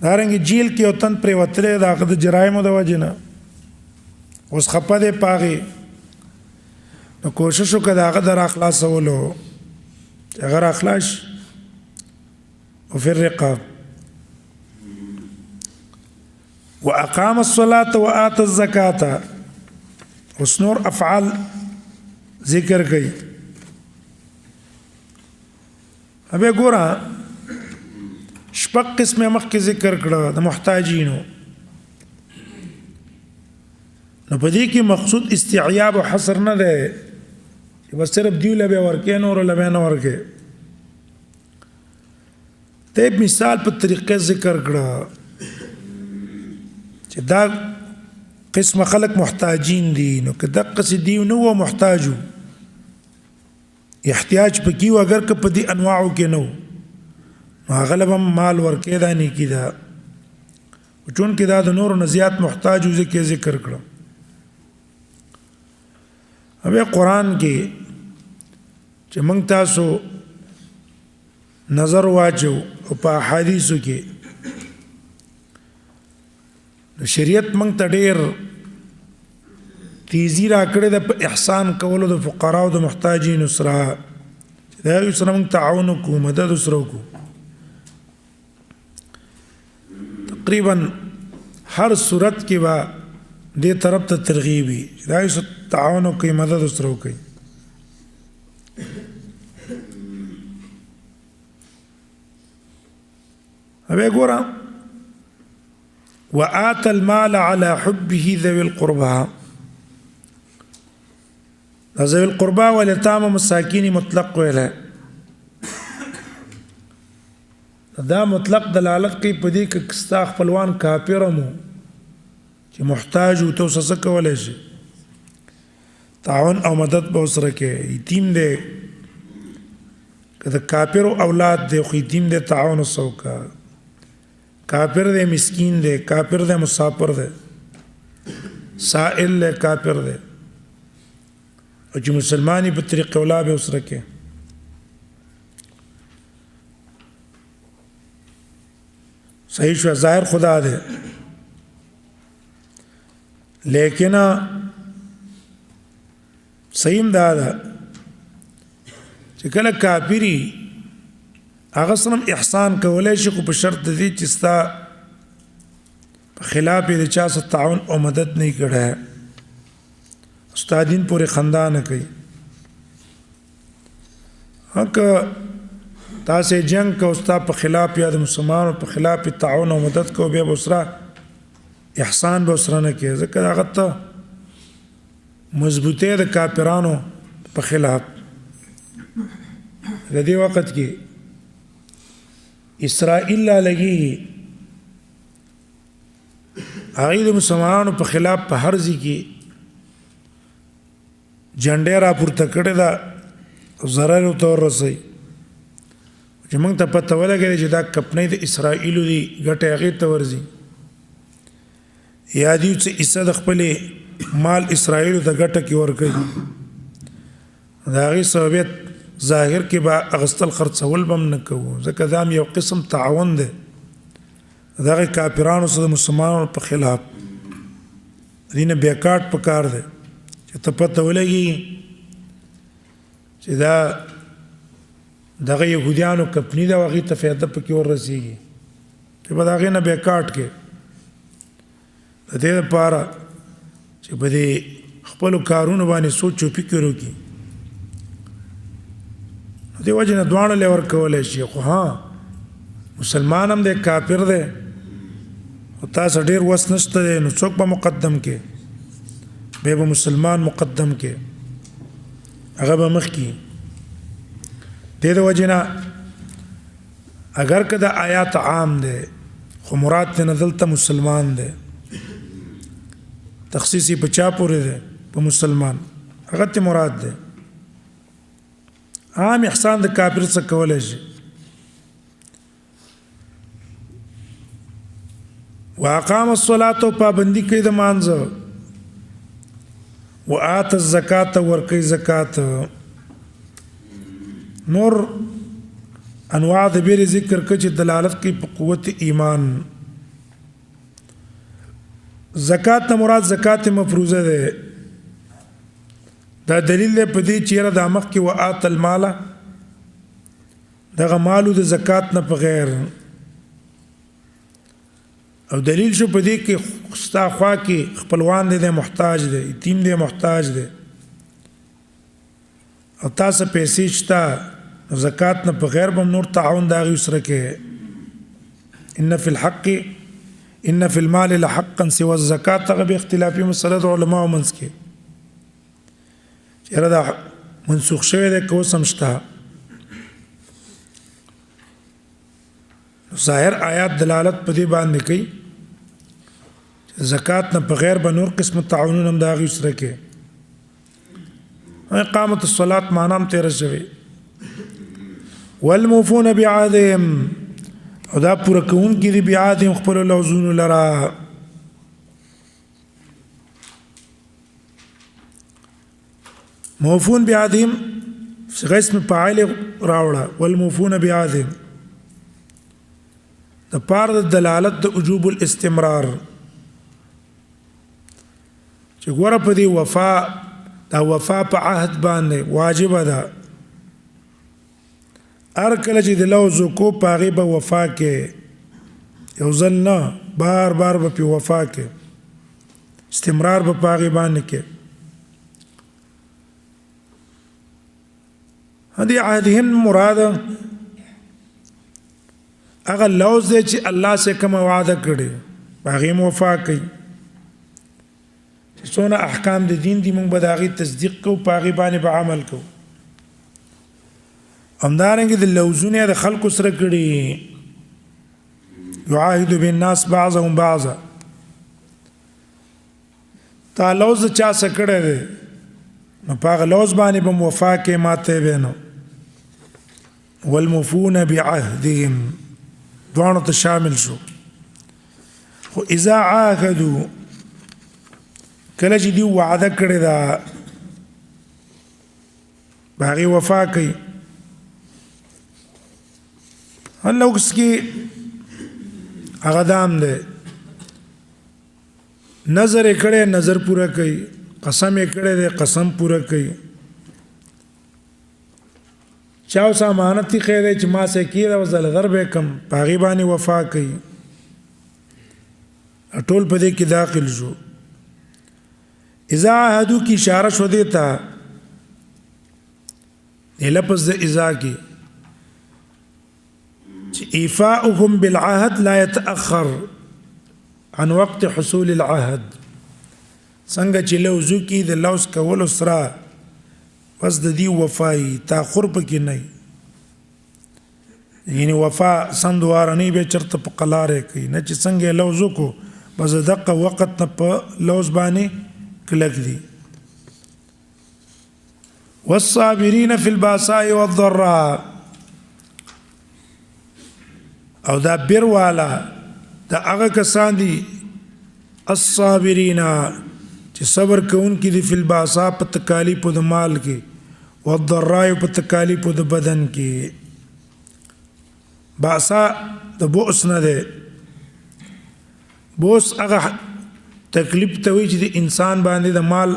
دارنګې جیل کې یو تن پرېوتلی د هغه د جرایمو د وجې نه اوس خفه دی په هغې نو کوشش وکړه د هغه د راخلاصولو چې هغه راخلاص شي وفي الرقاب وأقام الصلاة وآتى الزكاة اوس نور افعال ذکر کوي ابه ګوره شپږ قسمه مخکې ذکر کړه د محتاجینو نو په دې کې مقصود استعیاب او حصر نه ده چې بس صرف دیو له به ورکې نور له به نه ورکې ته مثال په طریقې ذکر کړه چې دا قسم خلق محتاجین دي نو که دقه سي دی نو محتاجو احتیاج پکې و اگر که په دې انواعو کې نو غالبا مال ورکې دا نه کیدا چون کې دا د نور نه زیات محتاج او ذکر کړو اوبه قران کې چې موږ تاسو نظر واچو او په حدیثو کې شریعت موږ ته ډېر تیزی را کړې د احسان کولو د فقراو د محتاجینو سره دا یو سره موږ تعاون کوو مدد سره کوو تقریبا هر صورت کې با دې طرف ته ترغیب وي دا یو تعاون کوي مدد سره کوي اوبه ګوره وآتى المال على حبه ذوي القربى ذوي القربى واليتامى مساکین مطلق ویل دا مطلق دلالت کوي په دې کې ستا خپلوان کافر مو چې محتاج او توسه کولای شي تعاون او مدد به سره کې یتیم دی کله کافر اولاد دی خو یتیم دی تعاون وسوکا کافر دی مسکین دی کافر دی مسافر دی سائل دی کافر دی او چې مسلمانی په طریقه اولا به سره کې صحیح شو ظاهر خدا دے لیکن صحیح دا چې کله کافری هغه سره احسان کولای شي خو په شرط دی چې ستا په خلاف د چا سره تعاون او مدد نه کړه استادین پورې خندا نه کوي هغه تاسو جنگ کو استا په خلاف یا د مسلمانانو په خلاف تعاون او مدد کو به وسره احسان به وسره نه کوي ځکه هغه ته مضبوطه د کافرانو په خلاف لدی وخت کې اسرائیل لګي هغه د مسلمانانو په خلاف په هر ځای کې جنډې را پورته کړې ده ضرر ورته ورسوي چې موږ ته پته ولګېده چې دا کپنۍ د اسرائیلو دي ګټې هغې ته ورځي یا دوی څه حصه د خپلې مال اسرائیلو ته ګټه کې ورکوي د هغې سببیت ظاهر کې به اغستل خرڅول به هم نه کوو ځکه دا هم یو قسم تعاون دی د هغې کافرانو سره د مسلمانانو په خلاف دې نه بیکاټ پکار دی چې ته پته ولګي چې دا دغه یهودیانو کپنی ده او هغې ته فایده پکې وررسېږي چې به د هغې نه بیکاټ کې د دې لپاره چې په دې خپلو کارونو باندې سوچ او فکر وکړي نو دې وجې نه دواړه له ورکولی شي خو ها مسلمان هم دی کافر دی او تاسو ډېر وس نشته دی نو څوک به مقدم کې بیا به مسلمان مقدم کې هغه به مخکې دې د وجې نه اگر که دا آیات عام دی خو مراد ته نه دلته مسلمان دی تخصیص یې په چا پورې دی په مسلمان هغه ته مراد دی عام احسان د کافر څخه کولی شي واقام الصلاة پابندي کوي د مانځه وآت الزکاة ورکوي زکات نور انواع د بیر ذکر کړي چې دلالت کوي په قوت ایمان زکات نه مراد زکات مفروضه ده دا دلیل دی په دې چې یاره دا مخکې وآت المال دغه مالو د زکات نه په غیر او دلیل شو په دې کې ستا خوا کې خپلوان دی محتاج دی یتیم دی محتاج دی او تاسو پیسې شته زکات نه په غیر به نور تعاون د هغې سره کې ان فی المال لحقا سوى الزکات هغه به اختلافي مسله د علماو منځ کې چې دا منسوخ شوی دی که اوس هم شته ظاهر آیات دلالت په دې باندې کوي زکات نه په غیر به نور قسم تعاونونه هم د هغې سره کې اقامت الصلاة معنا هم تېره شوې والموفون بعهدهم او دا پوره کوونکي دي بعهدهم خپلو لوزونو لره موفون بعهدهم صيغه اسم فاعل راوړه والموفون بعهدهم د پاره د دلالت د وجوب الاستمرار چې ګوره په دې وفا دا وفا په عهد باندې واجب ده هر کله چې د لوز کو په هغې به وفا کې یو ځل نه بار بار به پې وفا کې استمرار به په هغې باندې کې هدې عهدهن مراد هغه لوز دی چې الله سے کومه وعده کړې په هغې وفا کوي څونه احکام د دین دي موږ به د هغې تصدیق کوو په هغې باندې به عمل کوو همدارنګه د لوزونه د خلکو سره کړي یعاهد بالناس بعضهم بعضا تا لوز چا سره کړی دی نو په هغه لوز باندې به وفا کې ماته به نو والموفون بعهدهم دوانو ته شامل شو خو اذا عاهدوا کله چې دی وعده کړی دا په هغې وفا کوي الله اوس کې هغه دام دی نظر یې کړی نظر پوره کوي قسم یې کړی دی قسم پوره کوي چا اوس امانت یې خیر دی چې ما سې کېده اوس د لغر به کم په هغې باندې وفا کوي ټول په دې کې داخل شو اذا عهدو کی اشاره شو دیتا لفظ د اذا کی ایفاؤهم بالعهد لا يتأخر عن وقت حصول العهد څنګه چې لوزو کې د لوز کولو سره بس د دې وفای تاخر پکې نه یعنی وفا سندوار نه به چرته په قلاره کوي نه چې څنګه لوزو کو بس دقه وخت نه په لوز باندې کلک دي. والصابرین فی الباساء والضراء، او دا بیر والا دا هغه کسان دي الصابرین چې صبر کوونکي دي فی الباساء په تکالیفو د مال کې، والضراء په تکالیفو د بدن کې. باسا د بؤس نه ده، بوس هغه تکلیف ته وایي چې د انسان باندې د مال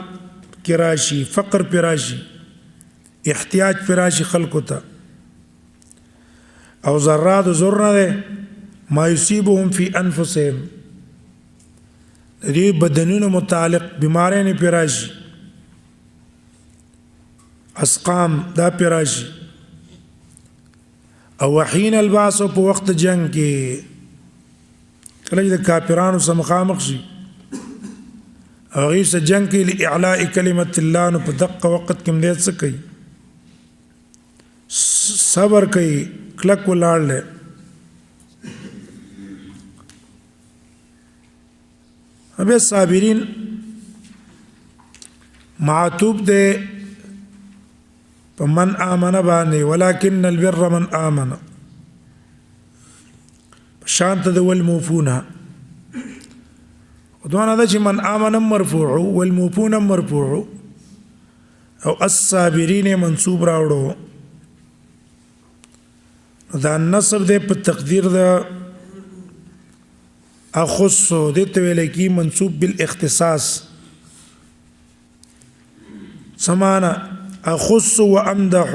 کې راشي، فقر پې راشي، احتیاج پې راشي خلکو ته. او ضرا د ضر نه ده، ما یصیبهم فی انفسهم، د دې بدنونو متعلق بیماریانې پې راشي، اسقام دا پې راشي. او وحین الباس په وخت جنگ کې کله چې د کافرانو سره مخامخ شي او هغوی سره جنگ کې لاعلاء کلمت الله، نو په دقه وخت کې مدې څه کوي؟ صبر کوي، کلک ولاړ دی. بیا صابرین معطوب دی په من آمن باندې، ولکن البر من آمن، شانت د والموفون. ودوانا دا چې من آمن مرفوع والموفون مرفوع، او الصابرین منصوب راوړو. دا نصب دی په تقدیر دا اخصو، دې ته ویل کی منصوب بالاختصاص. سمانا اخص و امدح،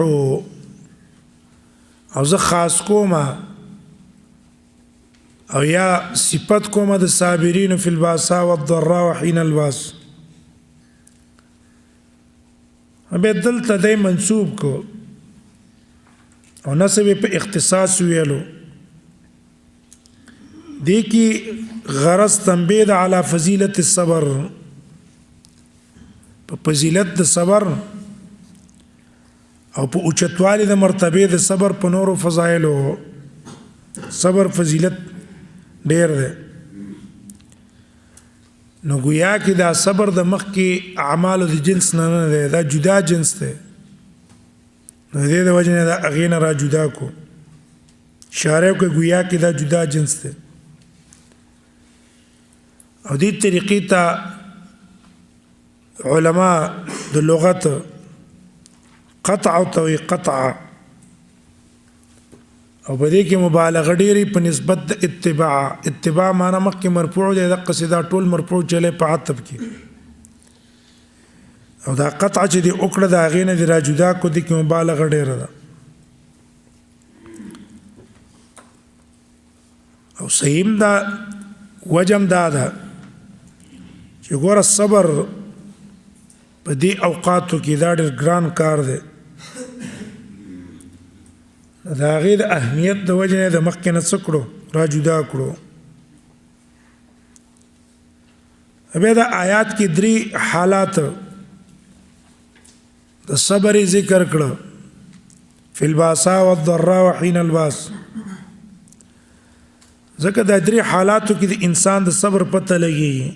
او زه خاص کومه او یا صفت کومه د صابرین فی الباساء والضراء وحین الباس. بیا دلته دی منصوب کو او نصب په اختصاص ویلو. دی کی غرض تنبیه ده علی فضیلت الصبر، په فضیلت د صبر او په اوچتوالي د مرتبه د صبر په نورو فضایلو. صبر فضیلت ډیر ده. نو گویا کې دا صبر د مخ کې اعمال د جنس نه ده، دا جدا جنس ده. نو دې د وجه نه دا اغینه را جدا کو شارع کو، گویا کې دا جدا جنس ده. او دې طریقې ته علما د لغت قطع او توي قطع، او په دې کې مبالغه ډېری په نسبت د اتباع. اتباع معنا مخکې مرفوع دی، د قصیدا ټول مرفوع چلے په عطف کې. او دا قطع چې دی وکړه د هغې نه د را جدا کو، دې کې مبالغه ډېره ده. او صحیح دا وجم دا ده چې ګوره صبر په دې اوقاتو کې دا ډېر ګران کار دی. د هغې د اهمیت د وجې نه د مخکې نه څه کړو؟ را جدا کړو. بیا د آیات کې درې حالات د صبر ذکر کړه، فی الباساء والضراء وحین الباس. ځکه دا درې حالاتو کې د انسان د صبر پته لګېږي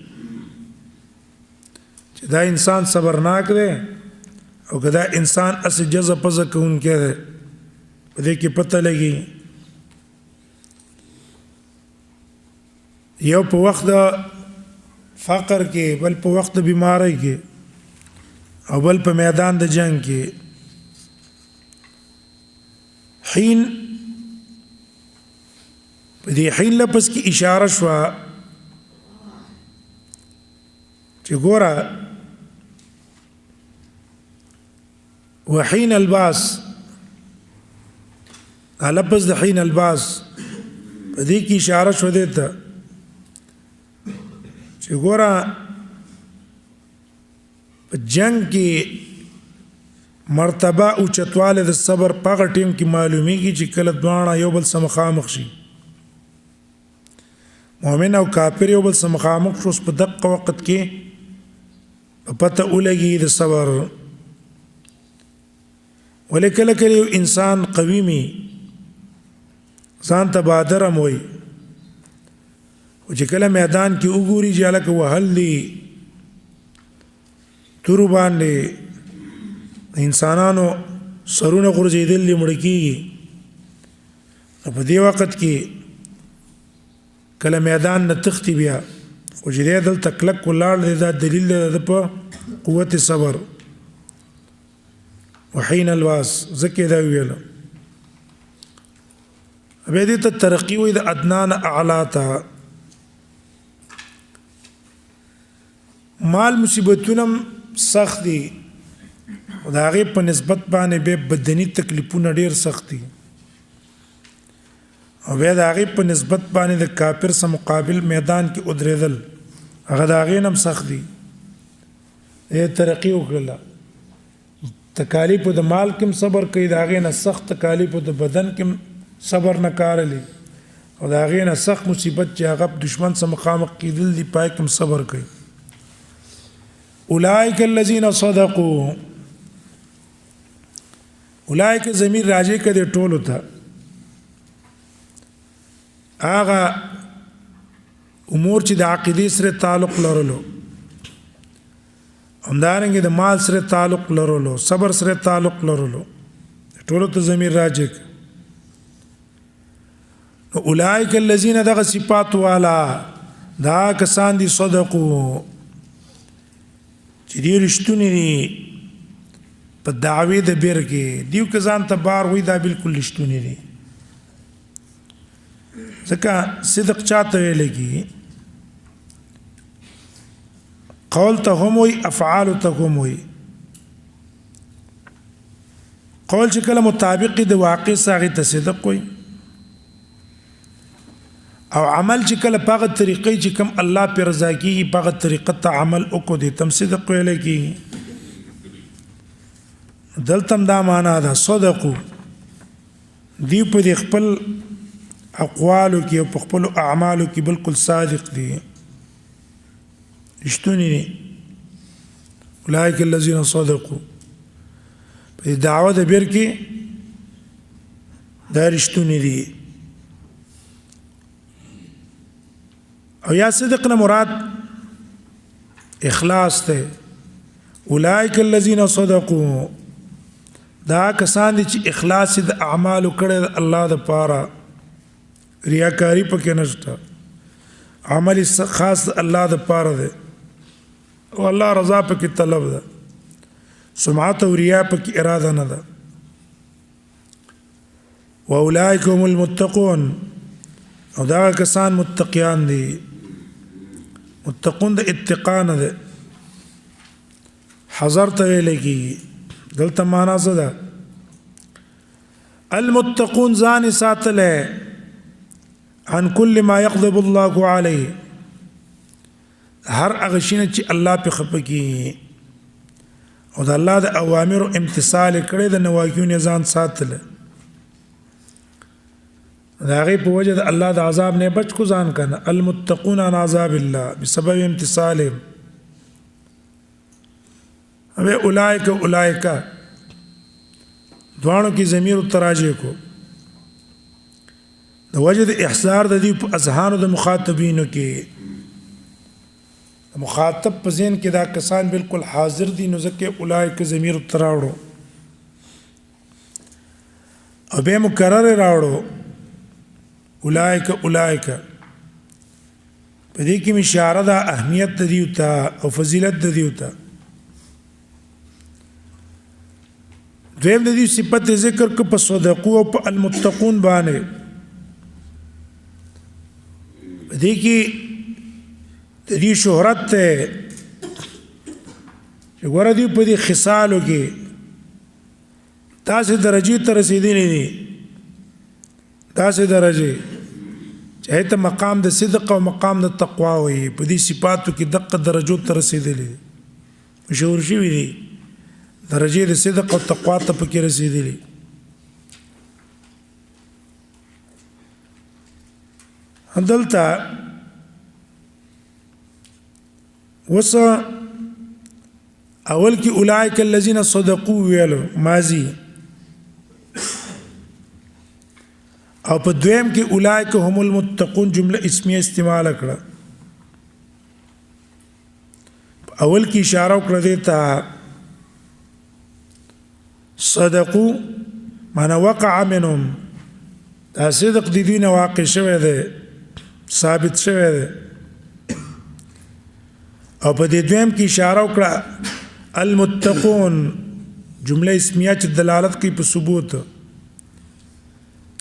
چې دا انسان صبرناک دی او که دا انسان اسې جزه پزه کوونکی دی. په دې کې پته لګي یو په وخت د فقر کې، بل په وخت د بیماری کې، او بل په میدان د جنگ کې. حین په دې حین لپس کې اشاره شوه چې ګوره وحین الباس، لفظ د حین الباس په دې کې اشاره شو دی ته چې ګوره په جنگ کې مرتبه او چتواله د صبر په هغه ټیم کې معلومیږي چې کله دواړه یو بل سره مخامخ شي. مؤمن او کافر یو بل سره مخامخ شو، په دقه وخت کې په پته ولګي د صبر. ولې کله کله یو انسان قوي می ځان ته بادر هم وي، خو چې کله میدان کې وګوري چې هلکه وهل دي تورو باندې انسانانو سرونه غورځېدل دي مړه کېږي په دې وخت کې کله میدان نه تښتي بیا خو چې دی دلته کلک ولاړ دی دا دلیل دی د په قوت صبر وحین الواس ځکه دا ویله بیا دې ته ترقي وایي د ادنا نه اعلی ته مال مصیبتونه سخت دي د هغې په نسبت باندې بیا بدني تکلیفونه ډېر سخت دي او بیا د هغې په نسبت باندې د کافر سره مقابل میدان کې ودرېدل هغه د هغې نه هم سخت دي ترقي وکړله تکالیفو د مال کې هم صبر کوي د هغې نه سخت تکالیفو د بدن کې هم صبر نه کارلی او د هغې نه سخت مصیبت چې هغه دشمن سره مخامخ کېدل دي پای کې هم صبر کوي اولئک الذین صدقوا اولئک ضمیر راجع کړي ټولو ته هغه امور چې د عقیدې سره تعلق لرلو همدارنګه د مال سره تعلق لرلو صبر سره تعلق لرلو ټولو ته ضمیر راجع اولئک الذین دغه صفات والا دا کسان دي صدقو چې دی رښتونی دي په دعوی د بیر کې دیو کسان ته بار وای دا بالکل رښتونی دي ځکه صدق چاته ویل کی قول ته هم وي افعال ته هم وي قول چې کله مطابق د واقع سره ته صدق وي او عمل چې کله پاغه طریقې چې کم الله پر رضا کیږي پاغه طریقه ته عمل وکړو دي تم صدق ویل کی دلتم دا معنا ده صدقو دی په خپل اقوالو کې او په خپل اعمالو کې بالکل صادق دي رښتونی دي اولئک الذین صدقوا په دعوه د بیر کې دا رښتونی دي او یا صدق نه مراد اخلاص ته اولئک الذین صدقوا دا کسان دي چې اخلاص د اعمالو کړي الله د پاره ریاکاری پکې نشته عمل خاص الله د پاره ده او الله رضا پکې طلب ده سمعت او ریا پکې اراده نه ده واولئک هم المتقون او دا کسان متقیان دي متقون د اتقا نه ده حذر ته ویل کی دلته معنا څه ده المتقون ځان ساتله عن كل ما يغضب الله عليه هر هغه شینه چې الله په خپکی او د الله د اوامر امتثال کړي د نواهیو نه ځان ساتل دا غي په وجه د الله د عذاب نه بچ کو ځان کنه المتقون عن عذاب الله بسبب امتثالهم او اولئک دوانو کی ضمیر تراجه کو د وجه د احصار د دې په اذهان د مخاطبینو کې مخاطب په ذهن کې دا کسان بالکل حاضر دي نو ځکه اولئک ضمیر تراوړو او به مکرر راوړو اولئک په دې کې اشاره ده اهمیت د دې او فضیلت د دې دویم د دې صفت ذکر کو په صدقو او په المتقون باندې دې کې د دې شهرت ته چې ګوره دې په دې خصالو کې تاسو درجه ته رسیدلې دي تاسو درجه چې ته مقام د صدق او مقام د تقوا وي په دې صفاتو کې دغه درجو ته رسیدلې مشهور شوی دي درجه د صدق او تقوا ته پکې رسیدلې هندلتا وس اول کې اولئک الذین صدقوا ویلو ماضی او په دویم کې اولئک هم المتقون جمله اسمیه استعمال کړه. اول کې اشاره وکړه دیتا صدقوا معنا وقع منهم دا صدق د دین واقع شوه ده ثابت شوه ده. او په دې دویم کې اشاره وکړه المتقون جمله اسمیه چې دلالت کوي په ثبوت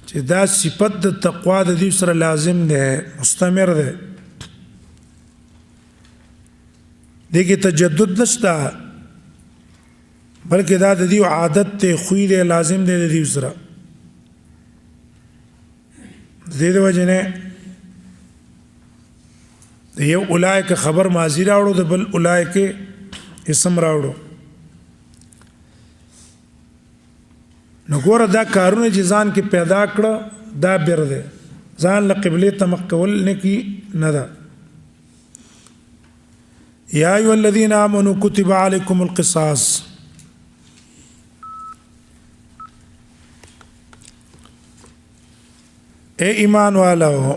چې دا صفت د تقوا د دې سره لازم ده مستمر ده دغه تجدد نشته بلکې دا د دې عادت ته خوې ده لازم ده د دې سره. د دې وجه نه یو اولایک خبر ماضی راوړو د بل اولایک اسم راوړو. نو ګوره دا کارونه چې ځان کې پیدا کړه دا بیر ده ځان له قبله تمخ کول نه کی نه ده. یا ایها الذین آمنوا کتب علیکم القصاص اے ایمان والو